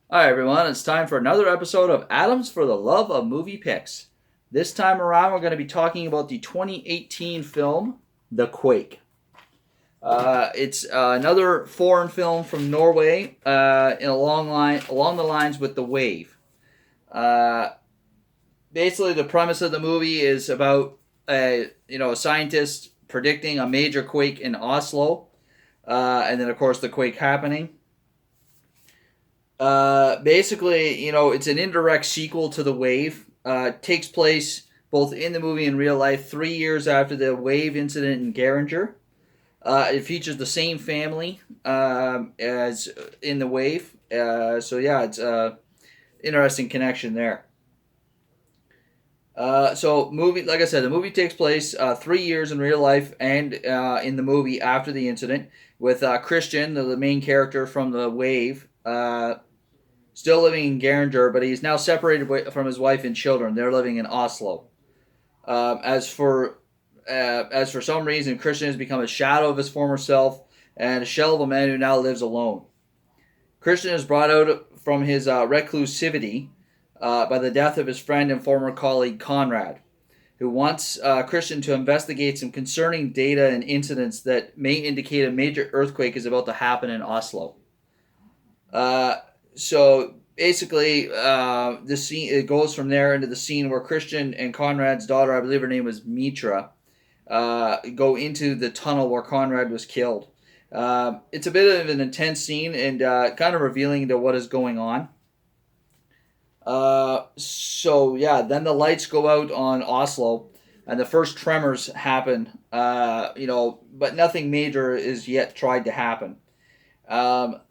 Hi everyone, it's time for another episode of Atoms for the Love of Movie Picks. This time around, we're going to be talking about the 2018 film, The Quake. It's another foreign film from Norway, in along the lines with The Wave. Uh, Basically, the premise of the movie is about a scientist predicting a major quake in Oslo, and then of course the quake happening. Basically, it's an indirect sequel to The Wave. Takes place both in the movie and real life 3 years after the wave incident in Geringer. It features the same family as in The Wave. So yeah, it's a interesting connection there. So movie, like I said, the movie takes place 3 years in real life and in the movie after the incident, with Christian, the main character from The Wave, still living in Geringer, but he's now separated from his wife and children. They're living in Oslo. Um, as for as for some reason, Christian has become a shadow of his former self and a shell of a man who now lives alone. Christian is brought out from his reclusivity by the death of his friend and former colleague Conrad, who wants Christian to investigate some concerning data and incidents that may indicate a major earthquake is about to happen in Oslo. Uh, so basically, the scene it goes from there into the scene where Christian and Conrad's daughter, I believe her name was Mitra, go into the tunnel where Conrad was killed. It's a bit of an intense scene and kind of revealing into what is going on. So yeah, then the lights go out on Oslo, and the first tremors happen. But nothing major is yet tried to happen.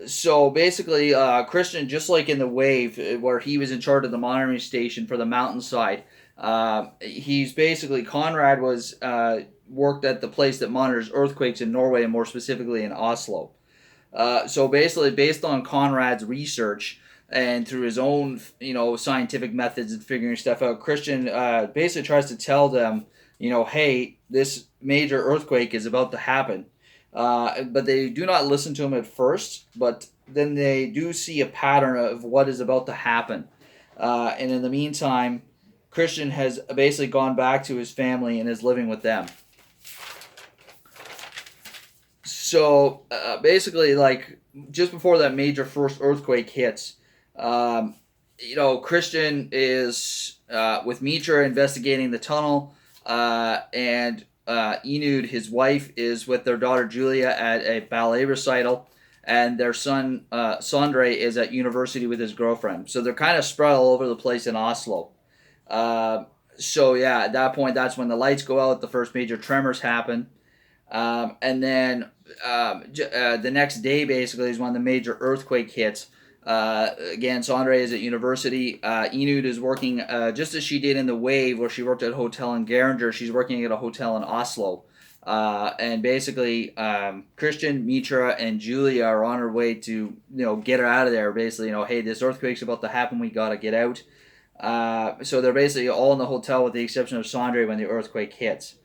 So basically, Christian, just like in the Wave, where he was in charge of the monitoring station for the mountainside, he's basically Conrad was worked at the place that monitors earthquakes in Norway and more specifically in Oslo. So basically, based on Conrad's research and through his own scientific methods and figuring stuff out, Christian basically tries to tell them, hey, this major earthquake is about to happen. But they do not listen to him at first, but then they do see a pattern of what is about to happen. And in the meantime, Christian has basically gone back to his family and is living with them. So basically, like just before that major first earthquake hits, um, Christian is with Mitra investigating the tunnel, and Enud, his wife, is with their daughter Julia at a ballet recital, and their son Sondre is at university with his girlfriend. So they're kind of spread all over the place in Oslo. Uh, so yeah, at that point, that's when the lights go out. The first major tremors happen, and then the next day basically is when the major earthquake hits. Again, Sondre is at university. Enud is working just as she did in the Wave, where she worked at a hotel in Geringer. She's working at a hotel in Oslo. And basically, Christian, Mitra, and Julia are on her way to get her out of there. Basically, hey, this earthquake's about to happen. We gotta get out. So they're basically all in the hotel with the exception of Sondre when the earthquake hits.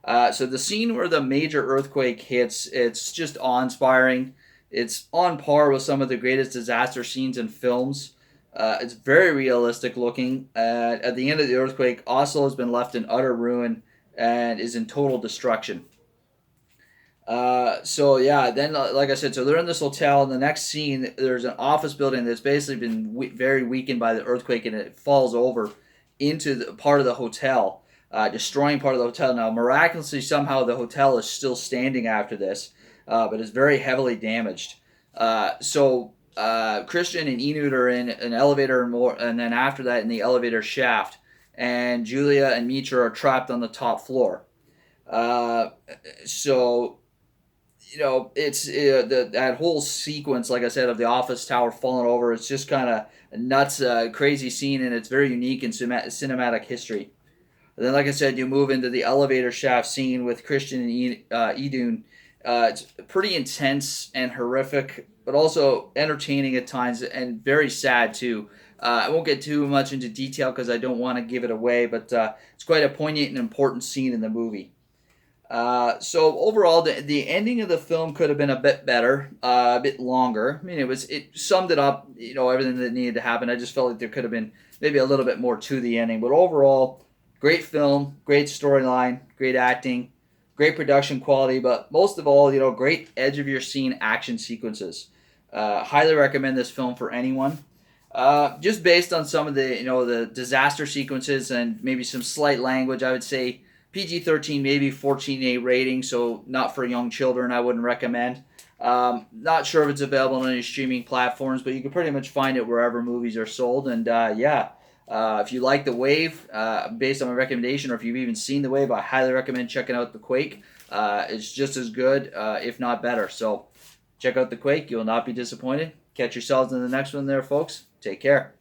So the scene where the major earthquake hits, it's just awe-inspiring. It's on par with some of the greatest disaster scenes in films. It's very realistic looking. At the end of the earthquake, Oslo has been left in utter ruin and is in total destruction. So yeah, then like I said, so they're in this hotel. And the next scene, there's an office building that's basically been very weakened by the earthquake, and it falls over into the part of the hotel, destroying part of the hotel. Now, miraculously, somehow the hotel is still standing after this, but is very heavily damaged. Christian and Enid are in an elevator, and then after that, in the elevator shaft, and Julia and Mitra are trapped on the top floor. Uh, so it's that whole sequence, like I said, of the office tower falling over. It's just kind of a nuts, crazy scene, and it's very unique in cinematic history. And then, like I said, you move into the elevator shaft scene with Christian and Idun. It's pretty intense and horrific, but also entertaining at times and very sad too. I won't get too much into detail because I don't want to give it away, but it's quite a poignant and important scene in the movie. So overall, the ending of the film could have been a bit better, a bit longer. I mean, it summed it up, everything that needed to happen. I just felt like there could have been maybe a little bit more to the ending, but overall, great film, great storyline, great acting, great production quality, but most of all, great edge of your scene action sequences. Highly recommend this film for anyone. Just based on some of the disaster sequences and maybe some slight language, I would say PG-13, maybe 14A rating, so not for young children. I wouldn't recommend. Not sure if it's available on any streaming platforms, but you can pretty much find it wherever movies are sold. And yeah, if you like The Wave, based on my recommendation, or if you've even seen The Wave, I highly recommend checking out The Quake. It's just as good, if not better. So check out The Quake. You'll not be disappointed. Catch yourselves in the next one there, folks. Take care.